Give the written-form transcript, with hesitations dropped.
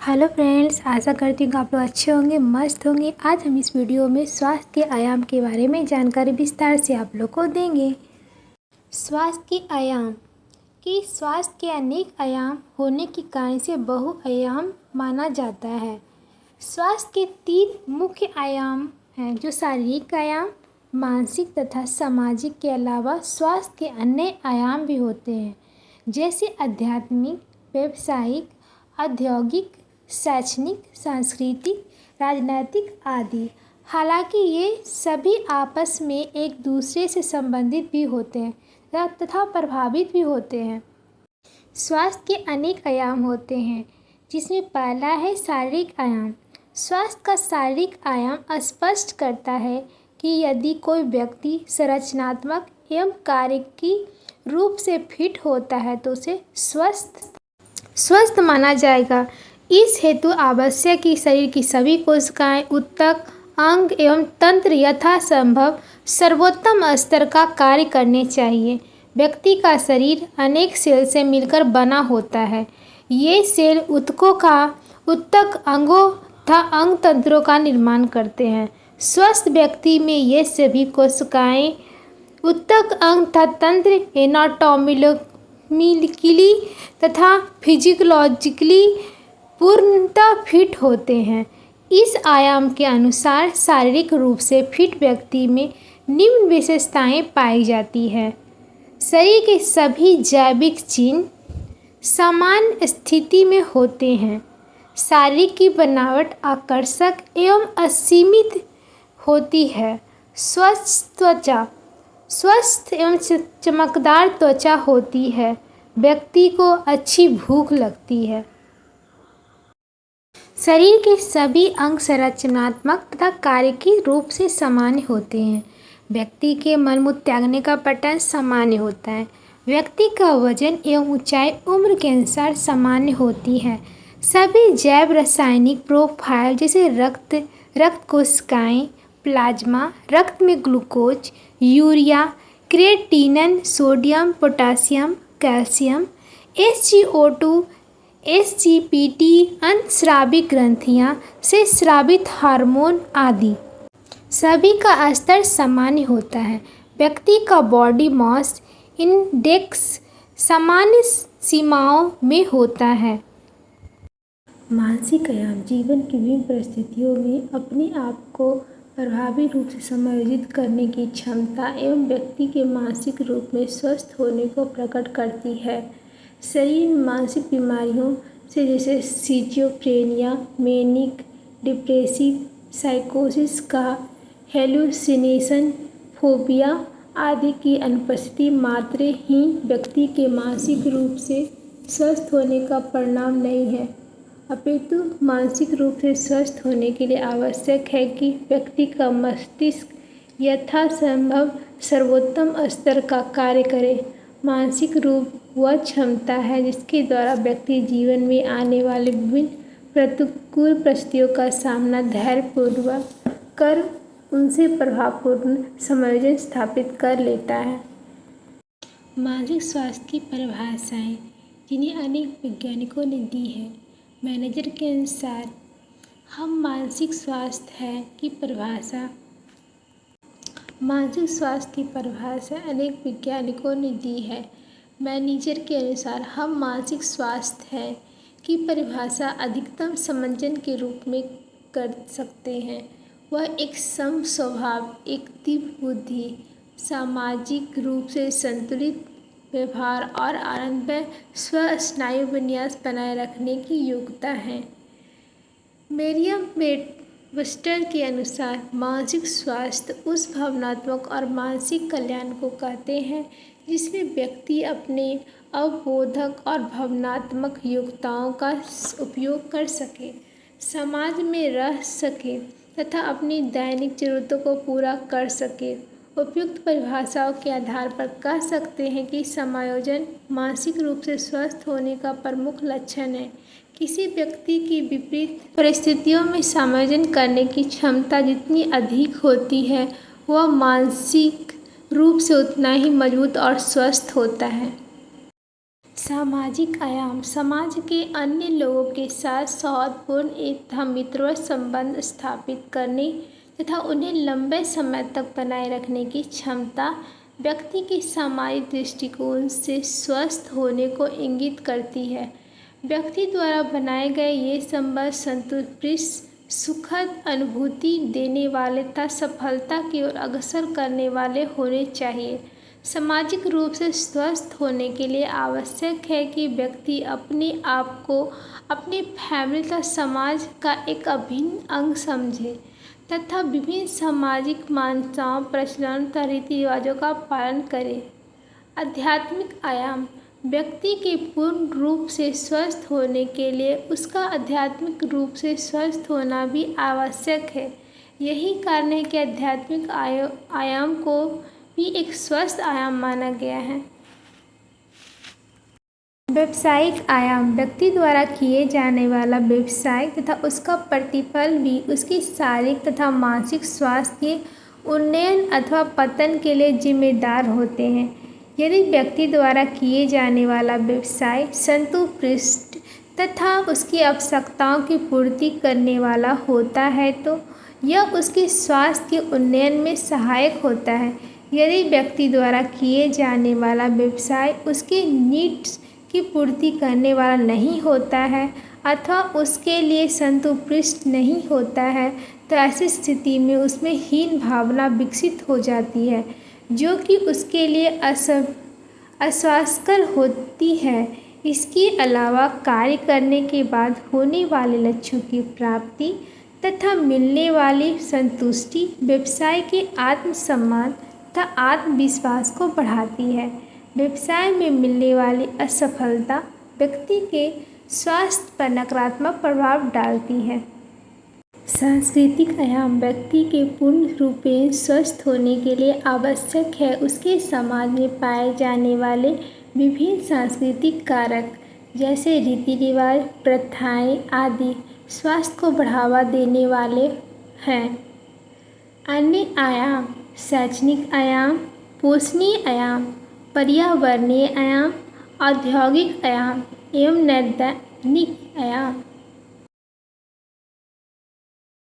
Hello friends, आशा करती हूँ कि आप लोग अच्छे होंगे, मस्त होंगे। आज हम इस वीडियो में स्वास्थ्य के आयाम के बारे में जानकारी विस्तार से आप लोग को देंगे। स्वास्थ्य के आयाम कि स्वास्थ्य के अनेक आयाम होने के कारण से बहुआयाम माना जाता है। स्वास्थ्य के 3 मुख्य आयाम हैं, जो शारीरिक आयाम, मानसिक तथा सामाजिक के अलावा स्वास्थ्य के अन्य आयाम भी होते हैं, जैसे आध्यात्मिक, व्यावसायिक, औद्योगिक, शैक्षणिक, सांस्कृतिक, राजनैतिक आदि। हालांकि ये सभी आपस में एक दूसरे से संबंधित भी होते हैं तथा प्रभावित भी होते हैं। स्वास्थ्य के अनेक आयाम होते हैं, जिसमें पहला है शारीरिक आयाम। स्वास्थ्य का शारीरिक आयाम स्पष्ट करता है कि यदि कोई व्यक्ति संरचनात्मक एवं कार्यकी रूप से फिट होता है तो उसे स्वस्थ माना जाएगा। इस हेतु आवश्यक कि शरीर की सभी कोशिकाएं, ऊतक, अंग एवं तंत्र यथासंभव सर्वोत्तम स्तर का कार्य करने चाहिए। व्यक्ति का शरीर अनेक सेल से मिलकर बना होता है। ये सेल ऊतक, अंगों तथा अंग तंत्रों का निर्माण करते हैं। स्वस्थ व्यक्ति में ये सभी कोशिकाएं, ऊतक, अंग तथा तंत्र एनाटॉमिकली तथा फिजियोलॉजिकली पूर्णतः फिट होते हैं। इस आयाम के अनुसार शारीरिक रूप से फिट व्यक्ति में निम्न विशेषताएं पाई जाती हैं। शरीर के सभी जैविक चिन्ह समान स्थिति में होते हैं। शरीर की बनावट आकर्षक एवं असीमित होती है। स्वस्थ एवं चमकदार त्वचा होती है। व्यक्ति को अच्छी भूख लगती है। शरीर के सभी अंग संरचनात्मक तथा कार्यकी रूप से सामान्य होते हैं। व्यक्ति के मलमूत्र त्यागने का पैटर्न सामान्य होता है। व्यक्ति का वजन एवं ऊंचाई उम्र के अनुसार सामान्य होती है। सभी जैव रासायनिक प्रोफाइल जैसे रक्त कोशिकाएं, प्लाज्मा, रक्त में glucose, urea, creatinine, sodium, potassium, calcium, SgO2, SGPT, अंतस्रावी ग्रंथियां से स्रावित हार्मोन आदि सभी का स्तर सामान्य होता है। व्यक्ति का बॉडी मास इंडेक्स सामान्य सीमाओं में होता है। मानसिक आयाम जीवन की विभिन्न परिस्थितियों में अपने आप को प्रभावी रूप से समायोजित करने की क्षमता एवं व्यक्ति के मानसिक रूप में स्वस्थ होने को प्रकट करती है। शरीर में मानसिक बीमारियों से जैसे सिजोफ्रेनिया, मैनिक डिप्रेसिव, साइकोसिस का हेलुसिनेशन, फोबिया आदि की अनुपस्थिति मात्र ही व्यक्ति के मानसिक रूप से स्वस्थ होने का परिणाम नहीं है, अपितु मानसिक रूप से स्वस्थ होने के लिए आवश्यक है कि व्यक्ति का मस्तिष्क यथासंभव सर्वोत्तम स्तर का कार्य करे। मानसिक रूप वह क्षमता है जिसके द्वारा व्यक्ति जीवन में आने वाले विभिन्न प्रतिकूल परिस्थितियों का सामना धैर्यपूर्वक कर उनसे प्रभावपूर्ण समायोजन स्थापित कर लेता है। मानसिक स्वास्थ्य की परिभाषाएं, जिन्हें अनेक वैज्ञानिकों ने दी है। मैनेजर के अनुसार हम मानसिक स्वास्थ्य है की परिभाषा अनेक वैज्ञानिकों ने दी है। मैनेजर के अनुसार हम मानसिक स्वास्थ्य है की परिभाषा अधिकतम समंजन के रूप में कर सकते हैं। वह एक सम स्वभाव, एक तीव्र बुद्धि, सामाजिक रूप से संतुलित व्यवहार और आनंदमय स्व-स्नायु विन्यास बनाए रखने की योग्यता है। मेरियम-वेबस्टर के अनुसार मानसिक स्वास्थ्य उस भावनात्मक और मानसिक कल्याण को कहते हैं जिसमें व्यक्ति अपने अवबोधक और भावनात्मक योग्यताओं का उपयोग कर सके, समाज में रह सके तथा अपनी दैनिक जरूरतों को पूरा कर सके। उपयुक्त परिभाषाओं के आधार पर कह सकते हैं कि समायोजन मानसिक रूप से स्वस्थ होने का प्रमुख लक्षण है। किसी व्यक्ति की विपरीत परिस्थितियों में समायोजन करने की क्षमता जितनी अधिक होती है, वह मानसिक रूप से उतना ही मजबूत और स्वस्थ होता है। सामाजिक आयाम समाज के अन्य लोगों के साथ सौहार्दपूर्ण तथा मित्रवत संबंध स्थापित करने तथा उन्हें लंबे समय तक बनाए रखने की क्षमता व्यक्ति के सामाजिक दृष्टिकोण से स्वस्थ होने को इंगित करती है। व्यक्ति द्वारा बनाए गए ये संबंध संतुष्ट सुखद अनुभूति देने वाले तथा सफलता की ओर अग्रसर करने वाले होने चाहिए। सामाजिक रूप से स्वस्थ होने के लिए आवश्यक है कि व्यक्ति अपने आप को अपनी फैमिली तथा समाज का एक अभिन्न अंग समझे तथा विभिन्न सामाजिक मान्यताओं प्रचलन तथा रीति रिवाजों का पालन करे। आध्यात्मिक आयाम व्यक्ति के पूर्ण रूप से स्वस्थ होने के लिए उसका आध्यात्मिक रूप से स्वस्थ होना भी आवश्यक है। यही कारण है कि आध्यात्मिक आयाम को भी एक स्वस्थ आयाम माना गया है। व्यावसायिक आयाम व्यक्ति द्वारा किए जाने वाला व्यवसाय तथा उसका प्रतिफल भी उसकी शारीरिक तथा मानसिक स्वास्थ्य के उन्नयन अथवा पतन के लिए जिम्मेदार होते हैं। यदि व्यक्ति द्वारा किए जाने वाला व्यवसाय संतुष्ट तथा उसकी आवश्यकताओं की पूर्ति करने वाला होता है तो यह उसके स्वास्थ्य के उन्नयन में सहायक होता है। यदि व्यक्ति द्वारा किए जाने वाला व्यवसाय उसके नीड्स की पूर्ति करने वाला नहीं होता है अथवा उसके लिए संतुष्ट नहीं होता है तो ऐसी स्थिति में उसमें हीन भावना विकसित हो जाती है जो कि उसके लिए अस्वास्थ्यकर होती है। इसके अलावा कार्य करने के बाद होने वाले लक्ष्यों की प्राप्ति तथा मिलने वाली संतुष्टि व्यवसाय के आत्मसम्मान तथा आत्मविश्वास को बढ़ाती है। व्यवसाय में मिलने वाली असफलता व्यक्ति के स्वास्थ्य पर नकारात्मक प्रभाव डालती है। सांस्कृतिक आयाम व्यक्ति के पूर्ण रूपेण स्वस्थ होने के लिए आवश्यक है। उसके समाज में पाए जाने वाले विभिन्न सांस्कृतिक कारक जैसे रीति रिवाज प्रथाएं आदि स्वास्थ्य को बढ़ावा देने वाले हैं। अन्य आयाम शैक्षणिक आयाम पोषणीय आयाम पर्यावरणीय आयाम औद्योगिक आयाम एवं नैदानिक आयाम